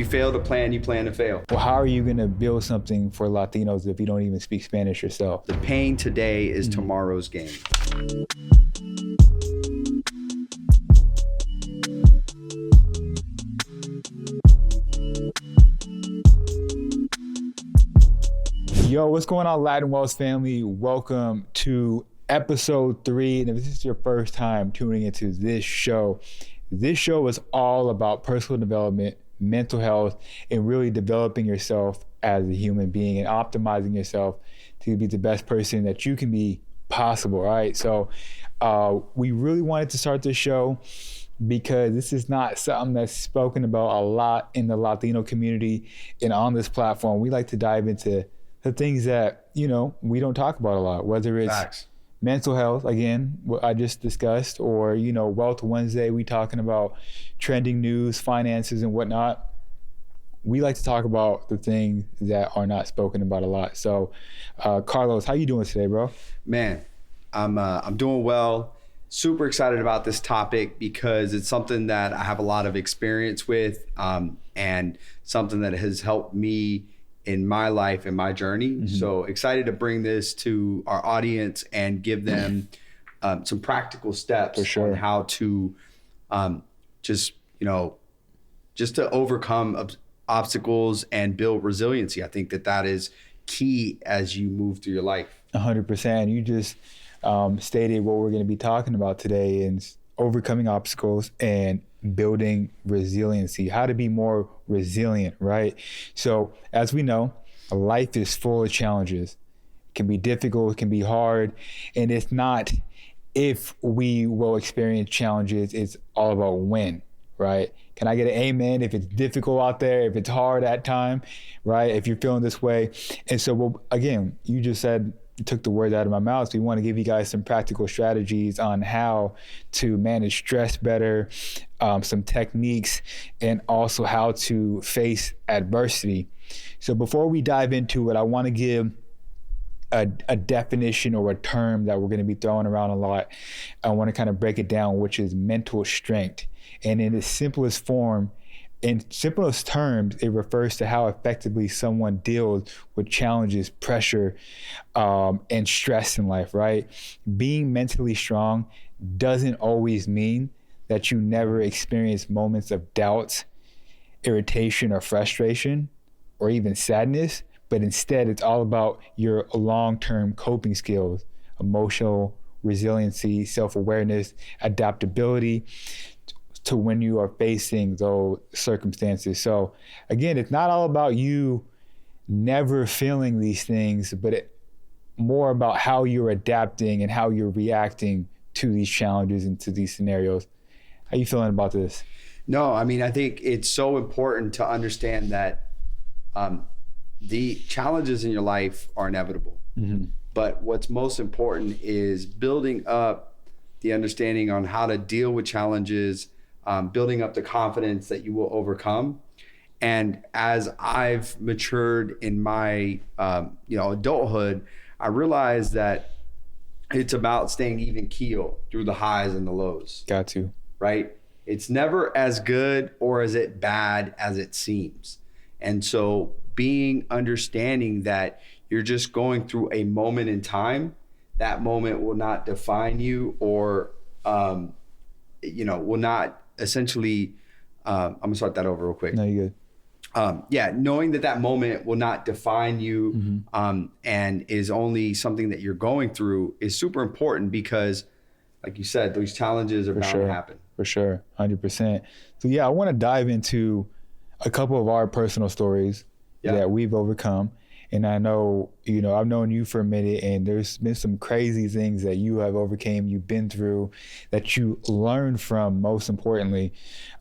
you fail to plan, you plan to fail. Well, how are you going to build something for Latinos if you don't even speak Spanish yourself? The pain today is tomorrow's gain. Yo, what's going on, Latin Wells family? Welcome to episode 3. And if this is your first time tuning into this show is all about personal development, mental health, and really developing yourself as a human being and optimizing yourself to be the best person that you can be possible, all right? So we really wanted to start this show because this is not something that's spoken about a lot in the Latino community and on this platform. We like to dive into the things that, we don't talk about a lot, whether it's Facts. Mental health, again, what I just discussed, or, Wealth Wednesday, we talking about trending news, finances, and whatnot. We like to talk about the things that are not spoken about a lot. So, Carlos, how you doing today, bro? Man, I'm doing well. Super excited about this topic because it's something that I have a lot of experience with, and something that has helped me in my life and my journey. Mm-hmm. So excited to bring this to our audience and give them some practical steps For sure. on how to just to overcome obstacles and build resiliency. I think that is key as you move through your life. 100%. You just stated what we're going to be talking about today is overcoming obstacles and building resiliency, how to be more resilient, right? So as we know, life is full of challenges. It can be difficult, it can be hard, and it's not if we will experience challenges, it's all about when, right? Can I get an amen if it's difficult out there, if it's hard at time, right? If you're feeling this way. And so, again, you just said, you took the words out of my mouth. So we want to give you guys some practical strategies on how to manage stress better, some techniques, and also how to face adversity. So before we dive into it, I want to give a definition or a term that we're going to be throwing around a lot. I want to kind of break it down, which is mental strength. And in its simplest form, in simplest terms, it refers to how effectively someone deals with challenges, pressure, and stress in life, right? Being mentally strong doesn't always mean that you never experience moments of doubt, irritation, or frustration, or even sadness, but instead it's all about your long-term coping skills, emotional resiliency, self-awareness, adaptability, to when you are facing those circumstances. So again, it's not all about you never feeling these things, but more about how you're adapting and how you're reacting to these challenges and to these scenarios. How you feeling about this? No, I mean, I think it's so important to understand that the challenges in your life are inevitable. Mm-hmm. But what's most important is building up the understanding on how to deal with challenges, building up the confidence that you will overcome. And as I've matured in my adulthood, I realized that it's about staying even keel through the highs and the lows. Got to. Right? It's never as good or as bad as it seems. And so understanding that you're just going through a moment in time, that moment will not define you or will not essentially, I'm gonna start that over real quick. No, you're good. Knowing that moment will not define you, mm-hmm. And is only something that you're going through is super important because, like you said, those challenges are bound to happen. For sure, 100%. So I want to dive into a couple of our personal stories that we've overcome. And I know, I've known you for a minute, and there's been some crazy things that you have overcame, you've been through, that you learned from, most importantly.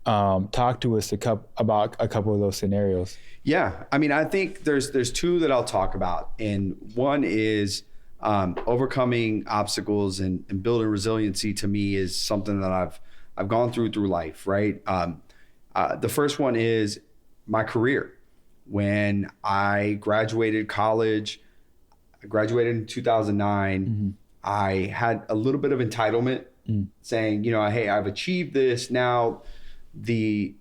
Talk to us about a couple of those scenarios. Yeah, I mean, I think there's two that I'll talk about. And one is overcoming obstacles and building resiliency. To me is something that I've gone through life, right? The first one is my career. When I graduated college, I graduated in 2009. Mm-hmm. I had a little bit of entitlement saying, hey, I've achieved this. Now the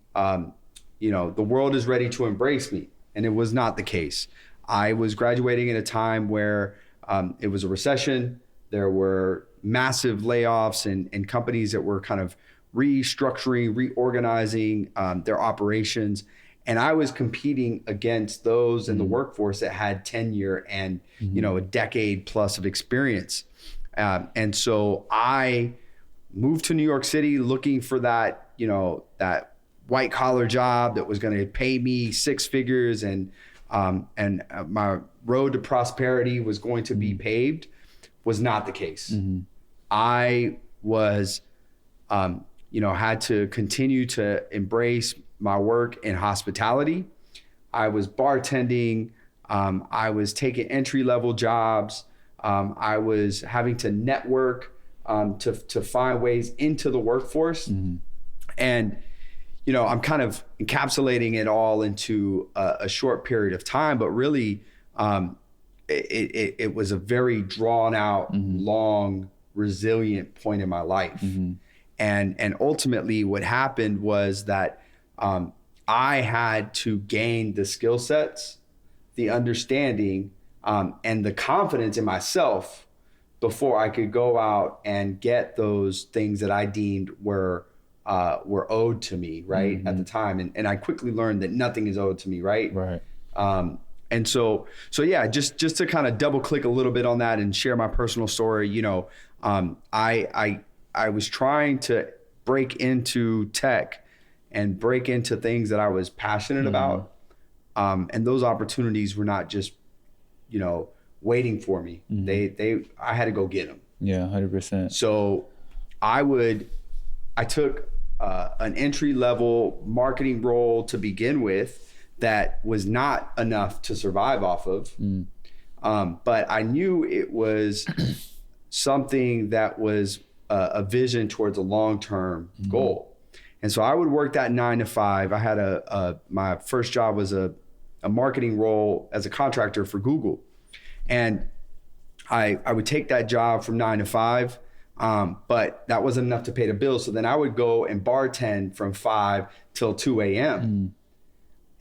the world is ready to embrace me. And it was not the case. I was graduating at a time where it was a recession. There were massive layoffs and companies that were kind of restructuring, reorganizing their operations. And I was competing against those in the workforce that had tenure and, a decade plus of experience. And so I moved to New York City looking for that, that white collar job that was going to pay me six figures and my road to prosperity was going to be paved. Was not the case. I was, had to continue to embrace my work in hospitality. I was bartending. I was taking entry-level jobs. I was having to network to find ways into the workforce. And, I'm kind of encapsulating it all into a short period of time, but really it was a very drawn out, long, resilient point in my life. And ultimately what happened was that I had to gain the skill sets, the understanding, and the confidence in myself before I could go out and get those things that I deemed were owed to me, right, at the time. And I quickly learned that nothing is owed to me, right? Right. And so yeah, just to kind of double click a little bit on that and share my personal story, I was trying to break into tech and break into things that I was passionate about. And those opportunities were not just, waiting for me. I had to go get them. Yeah, 100%. So I took an entry level marketing role to begin with that was not enough to survive off of. But I knew it was something that was a vision towards a long-term goal. And so I would work that 9 to 5. I had my first job was a marketing role as a contractor for Google. And I would take that job from 9 to 5, but that wasn't enough to pay the bills. So then I would go and bartend from 5 till 2 a.m.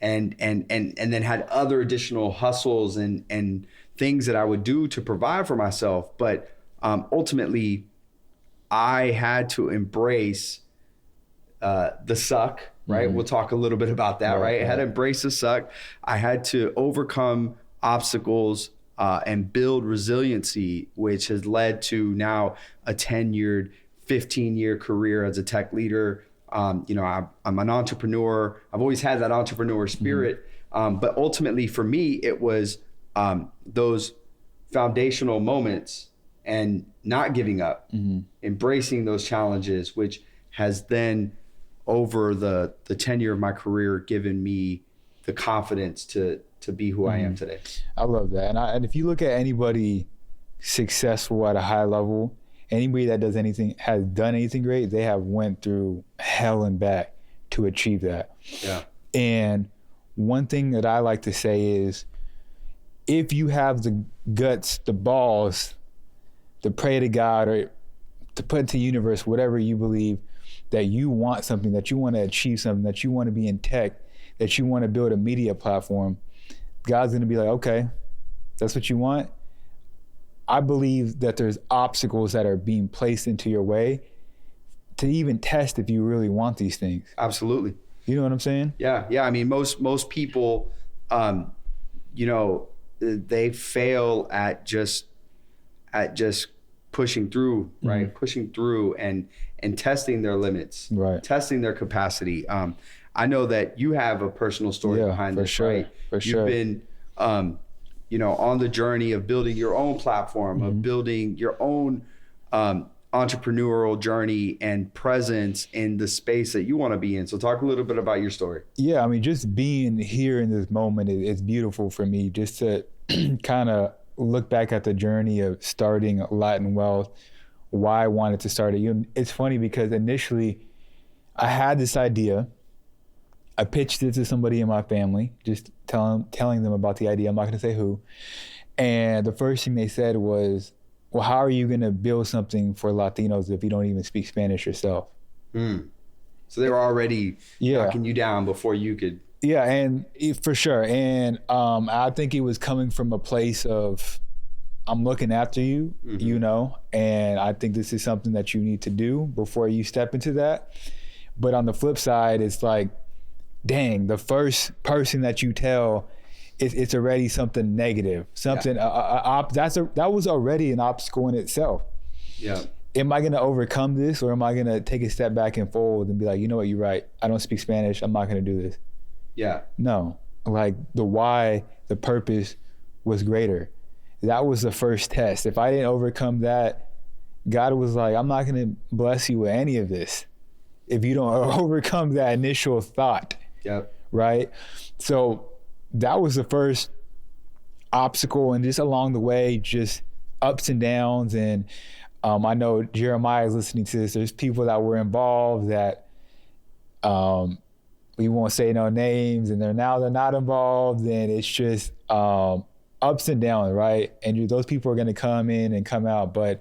And then had other additional hustles and things that I would do to provide for myself. But ultimately, I had to embrace the suck, right? We'll talk a little bit about that, right? I had to embrace the suck. I had to overcome obstacles and build resiliency, which has led to now a tenured 15-year career as a tech leader. I'm an entrepreneur. I've always had that entrepreneur spirit. But ultimately for me, it was those foundational moments and not giving up, embracing those challenges, which has then over the tenure of my career given me the confidence to be who I am today. I love that. And if you look at anybody successful at a high level, anybody that has done anything great, they have went through hell and back to achieve that. Yeah. And one thing that I like to say is, if you have the guts, the balls to pray to God or to put into the universe, whatever you believe, that you want something, that you want to achieve something, that you want to be in tech, that you want to build a media platform, God's going to be like, okay, that's what you want. I believe that there's obstacles that are being placed into your way to even test if you really want these things. Absolutely. You know what I'm saying? Yeah. I mean, most people, they fail at just pushing through, right? Pushing through and testing their limits, right? Testing their capacity. I know that you have a personal story behind this, sure. right? For sure. You've been, on the journey of building your own platform, of building your own entrepreneurial journey and presence in the space that you want to be in. So talk a little bit about your story. Yeah, I mean, just being here in this moment is beautiful for me, just to kind of look back at the journey of starting Latin Wealth, why I wanted to start it. It's funny because initially I had this idea. I pitched it to somebody in my family, just telling them about the idea. I'm not going to say who. And the first thing they said was, well, how are you going to build something for Latinos if you don't even speak Spanish yourself? So they were already Yeah. knocking you down before you could. Yeah, and for sure. And I think it was coming from a place of, I'm looking after you, you know, and I think this is something that you need to do before you step into that. But on the flip side, it's like, dang, the first person that you tell, it's already something negative, something, that was already an obstacle in itself. Yeah. Am I going to overcome this, or am I going to take a step back and forward and be like, you know what, you're right. I don't speak Spanish. I'm not going to do this. Yeah. No, like the why, the purpose was greater. That was the first test. If I didn't overcome that, God was like, I'm not going to bless you with any of this if you don't overcome that initial thought. Yep. Right? So that was the first obstacle, and just along the way, just ups and downs. And I know Jeremiah is listening to this. There's people that were involved that we won't say no names, and they're not involved, and it's just ups and downs, right? And those people are going to come in and come out, but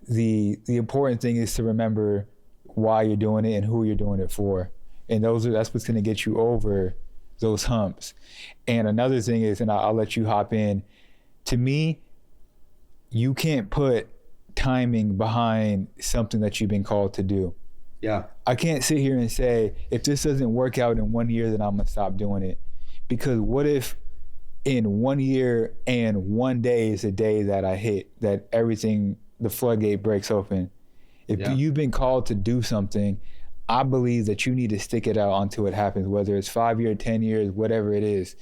the important thing is to remember why you're doing it and who you're doing it for, and that's what's going to get you over those humps. And another thing is, and I'll let you hop in, to me, you can't put timing behind something that you've been called to do. Yeah. I can't sit here and say, if this doesn't work out in 1 year, then I'm gonna stop doing it. Because what if in 1 year and 1 day is the day that I hit, that everything, the floodgate breaks open? If you've been called to do something, I believe that you need to stick it out until it happens, whether it's 5 years, 10 years, whatever it is.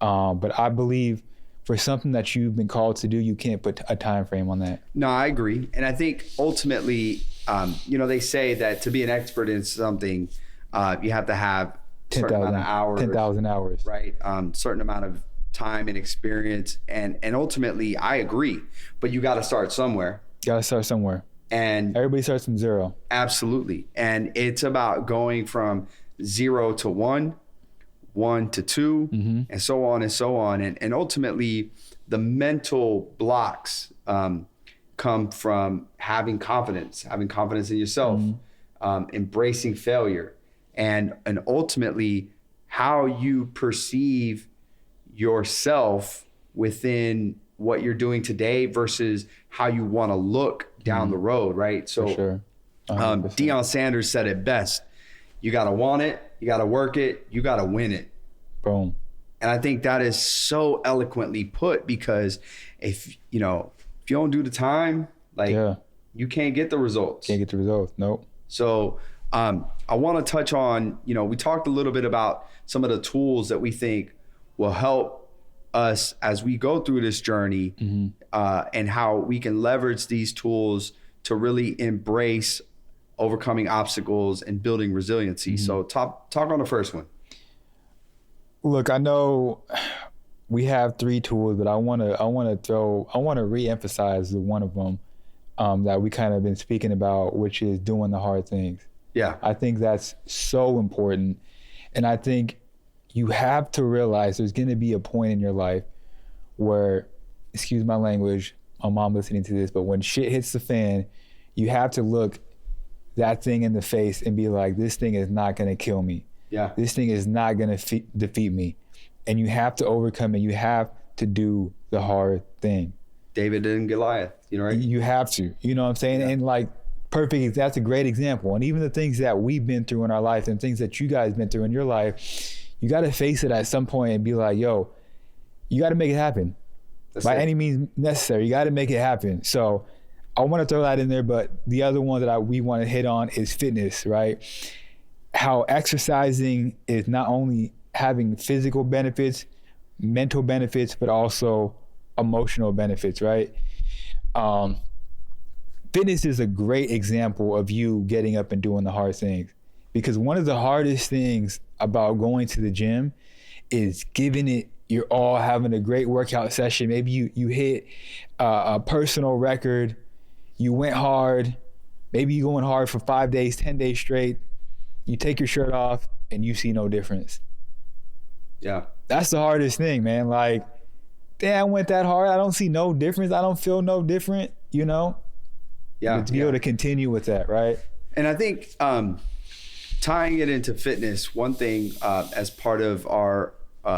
But I believe for something that you've been called to do, you can't put a time frame on that. No, I agree. And I think ultimately, they say that to be an expert in something, you have to have 10,000 hours. 10,000 hours. Right. Certain amount of time and experience. And ultimately, I agree. But you got to start somewhere. Got to start somewhere. And everybody starts from zero. Absolutely. And it's about going from 0 to 1, 1 to 2, and so on and so on. And ultimately, the mental blocks come from having confidence in yourself, embracing failure, and ultimately how you perceive yourself within what you're doing today versus how you want to look down the road, right? So for sure. Deion Sanders said it best. You got to want it, you got to work it, you got to win it. Boom. And I think that is so eloquently put, because if you don't do the time, you can't get the results. Can't get the results. Nope. So I want to touch on, we talked a little bit about some of the tools that we think will help us as we go through this journey, and how we can leverage these tools to really embrace overcoming obstacles and building resiliency. So talk on the first one. Look, I know we have 3 tools, but I want to reemphasize the one of them that we kind of been speaking about, which is doing the hard things. Yeah. I think that's so important. And I think you have to realize there's going to be a point in your life where, excuse my language, my mom listening to this, but when shit hits the fan, you have to look that thing in the face and be like, this thing is not going to kill me. Yeah. This thing is not going to defeat me. And you have to overcome it. You have to do the hard thing. David and Goliath, right? You have to, you know what I'm saying? Yeah. And perfect, that's a great example. And even the things that we've been through in our life and things that you guys been through in your life, you got to face it at some point and be like, yo, you got to make it happen. By any means necessary. You got to make it happen. So I want to throw that in there. But the other one that we want to hit on is fitness, right? How exercising is not only having physical benefits, mental benefits, but also emotional benefits, right? Fitness is a great example of you getting up and doing the hard things, because one of the hardest things about going to the gym is giving it your all, having a great workout session. Maybe you hit a personal record, you went hard, maybe you're going hard for 5 days, 10 days straight, you take your shirt off and you see no difference. Yeah. That's the hardest thing, man. Like, damn, I went that hard, I don't see no difference, I don't feel no different, Yeah. To be able to continue with that, right? And I think tying it into fitness, one thing as part of our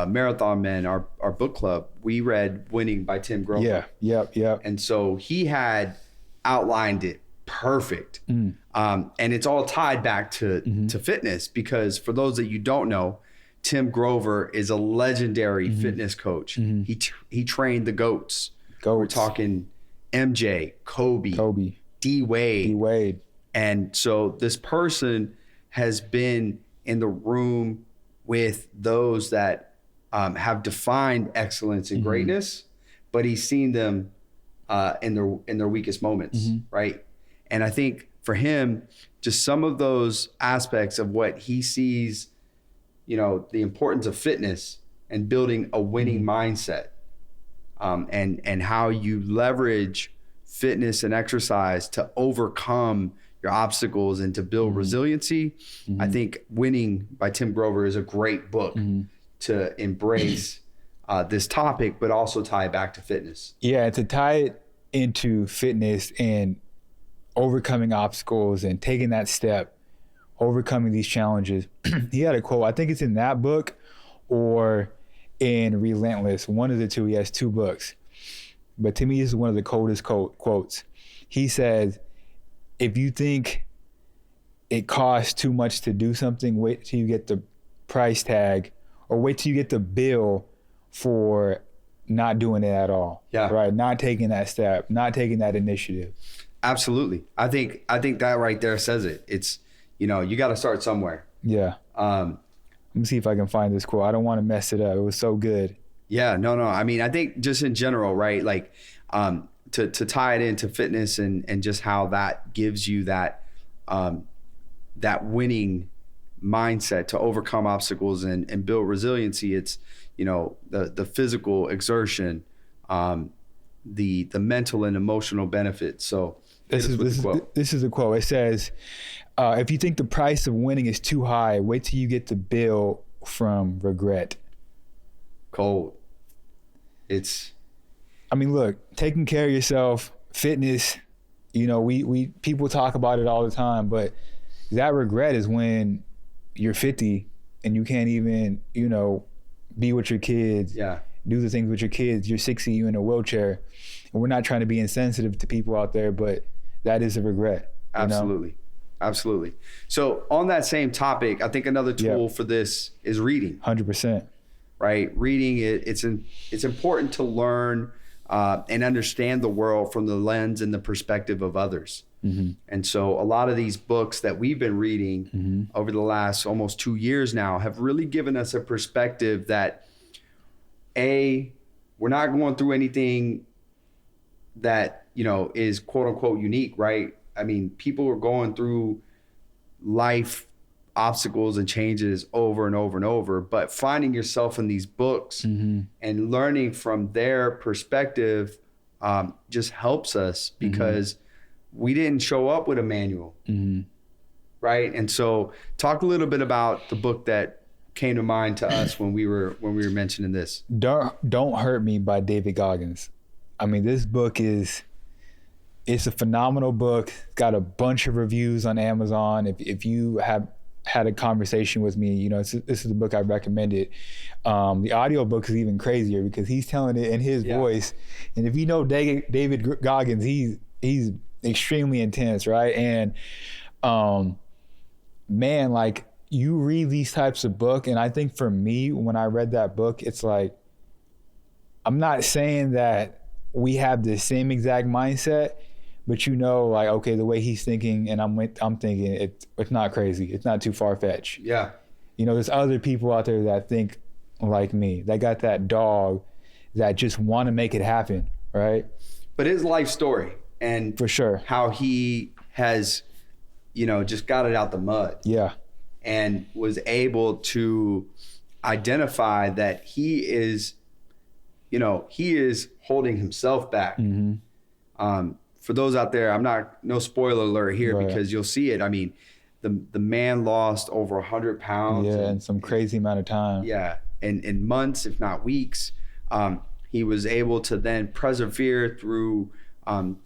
Marathon Men, our book club, we read Winning by Tim Grover. Yeah. And so he had outlined it perfect. And it's all tied back to fitness, because for those that you don't know, Tim Grover is a legendary fitness coach. He trained the GOATs. We're talking MJ, Kobe, D Wade. And so this person has been in the room with those that have defined excellence and greatness, but he's seen them in their weakest moments, right? And I think for him, just some of those aspects of what he sees, the importance of fitness and building a winning mindset, and how you leverage fitness and exercise to overcome your obstacles and to build resiliency. I think Winning by Tim Grover is a great book to embrace this topic, but also tie it back to fitness. Yeah, to tie it into fitness and overcoming obstacles and taking that step, overcoming these challenges. He had a quote, I think it's in that book or in Relentless, one of the two. He has two books, but to me, this is one of the coldest quotes. He says, if you think it costs too much to do something, wait till you get the price tag, or wait till you get the bill for not doing it at all. Yeah. Right. Not taking that step, not taking that initiative. Absolutely. I think that right there says it. It's, you got to start somewhere. Yeah. Let me see if I can find this quote. I don't want to mess it up. It was so good. Yeah, no. I mean, I think just in general, right? Like, to tie it into fitness and just how that gives you that winning mindset to overcome obstacles and build resiliency. It's, the physical exertion, the mental and emotional benefits. So this is a quote. It says, if you think the price of winning is too high, wait till you get the bill from regret. Cold. Look, taking care of yourself, fitness, we people talk about it all the time, but that regret is when you're 50 and you can't even, be with your kids, do the things with your kids. You're 60, you in a wheelchair. And we're not trying to be insensitive to people out there, but that is a regret. Absolutely. So on that same topic, I think another tool for this is reading. 100%. Right? Reading, it's important to learn and understand the world from the lens and the perspective of others. And so a lot of these books that we've been reading over the last almost 2 years now have really given us a perspective that, we're not going through anything that, is quote unquote unique, right? I mean, people are going through life obstacles and changes over and over and over, but finding yourself in these books and learning from their perspective just helps us, because we didn't show up with a manual, right? And so talk a little bit about the book that came to mind to us when we were mentioning this. Don't Hurt Me by David Goggins. This book it's a phenomenal book. It's got a bunch of reviews on Amazon. If you have had a conversation with me, this is the book I recommended. The audio book is even crazier because he's telling it in his voice. And if you know David Goggins, he's extremely intense, right? And man, like, you read these types of book, and I think for me, when I read that book, it's like, I'm not saying that we have the same exact mindset, but like, okay, the way he's thinking and I'm thinking, it's not crazy. It's not too far-fetched. Yeah. There's other people out there that think like me, that got that dog, that just want to make it happen, right? But his life story, and for sure, how he has, just got it out the mud. Yeah. And was able to identify that he is holding himself back. For those out there, no spoiler alert here, right, because you'll see it. I mean, the man lost over 100 pounds. Yeah, in some crazy amount of time. Yeah, in months, if not weeks. He was able to then persevere through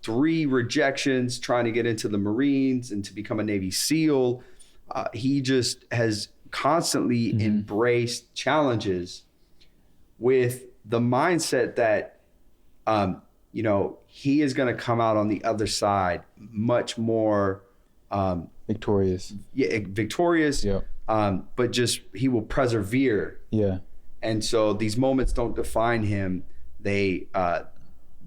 3 rejections, trying to get into the Marines and to become a Navy SEAL. he just has constantly embraced challenges with the mindset that, he is going to come out on the other side much more victorious. Yeah, victorious. Yep. But just he will persevere. Yeah. And so these moments don't define him; they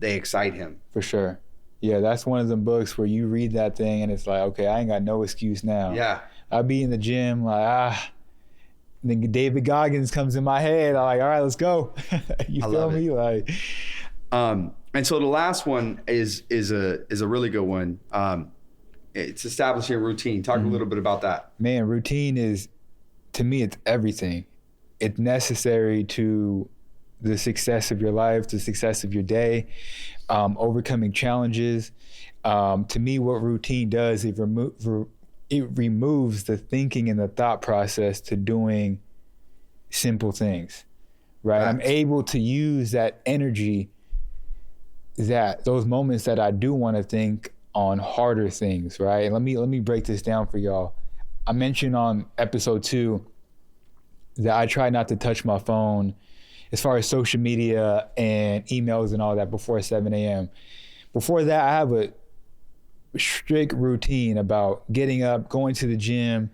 excite him. For sure. Yeah, that's one of them books where you read that thing and it's like, okay, I ain't got no excuse now. Yeah. I'll be in the gym like, then David Goggins comes in my head. I'm like, all right, let's go. You feel me? Like, and so the last one is a really good one. It's establishing a routine. Talk a little bit about that. Man, routine is, to me, it's everything. It's necessary to the success of your life, the success of your day, overcoming challenges. To me, what routine does, it removes the thinking and the thought process to doing simple things, right? I'm able to use that energy, those moments that I do want to think on harder things, right? And let me break this down for y'all. I mentioned on episode 2 that I try not to touch my phone as far as social media and emails and all that before 7 a.m. Before that, I have a strict routine about getting up, going to the gym,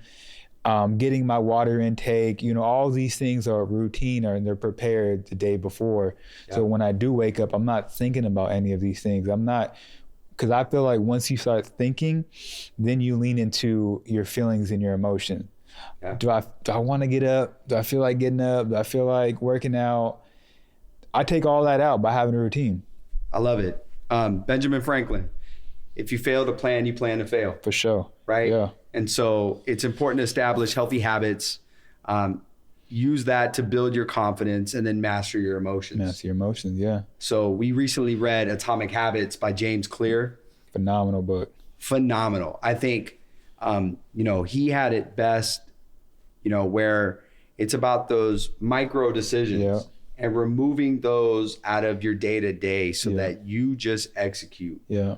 getting my water intake. All these things are routine and they're prepared the day before. Yeah. So when I do wake up, I'm not thinking about any of these things. Because I feel like once you start thinking, then you lean into your feelings and your emotion. Yeah. Do I want to get up? Do I feel like getting up? Do I feel like working out? I take all that out by having a routine. I love it. Benjamin Franklin, if you fail to plan, you plan to fail. For sure. Right? Yeah. And so it's important to establish healthy habits, use that to build your confidence, and then master your emotions. Master your emotions, yeah. So we recently read Atomic Habits by James Clear. Phenomenal book. Phenomenal. I think, he had it best, where it's about those micro decisions and removing those out of your day to day so that you just execute. Yeah.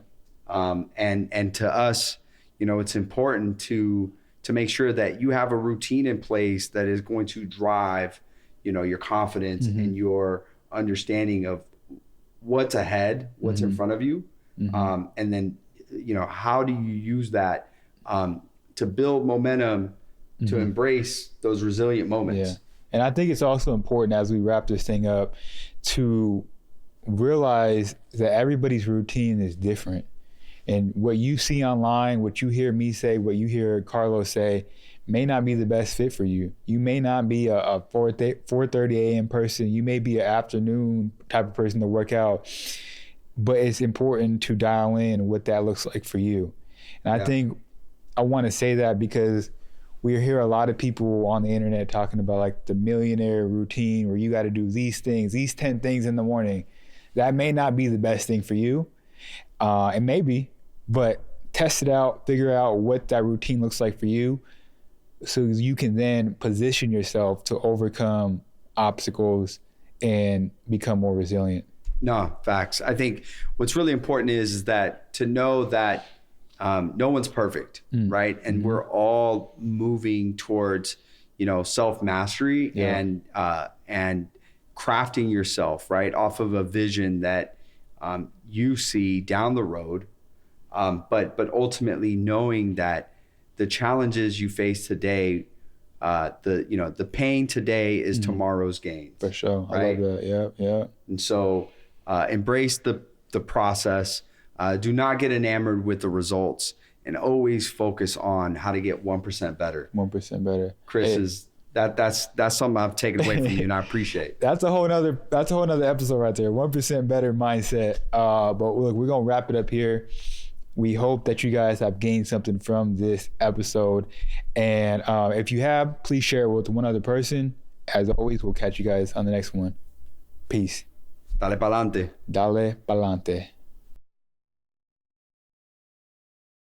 And to us, it's important to make sure that you have a routine in place that is going to drive, your confidence and your understanding of what's ahead, what's in front of you. And then, how do you use that to build momentum, to embrace those resilient moments? Yeah. And I think it's also important as we wrap this thing up to realize that everybody's routine is different. And what you see online, what you hear me say, what you hear Carlos say, may not be the best fit for you. You may not be a 4:30 a.m. person. You may be an afternoon type of person to work out. But it's important to dial in what that looks like for you. And I think I want to say that because we hear a lot of people on the internet talking about like the millionaire routine where you got to do these things, these 10 things in the morning. That may not be the best thing for you. It may be, but test it out, figure out what that routine looks like for you so you can then position yourself to overcome obstacles and become more resilient. No, facts. I think what's really important is that to know that no one's perfect, right? And we're all moving towards, self-mastery and crafting yourself, right? Off of a vision that you see down the road. But ultimately knowing that the challenges you face today, the pain today is tomorrow's gain. For sure. Right? I love that. Yeah. And so embrace the process. Do not get enamored with the results, and always focus on how to get 1% better. 1% better. Chris, that's something I've taken away from you, and I appreciate. That's a whole nother episode right there. 1% better mindset. But look, we're gonna wrap it up here. We hope that you guys have gained something from this episode, and if you have, please share it with one other person. As always, we'll catch you guys on the next one. Peace. Dale pa'lante. Dale pa'lante.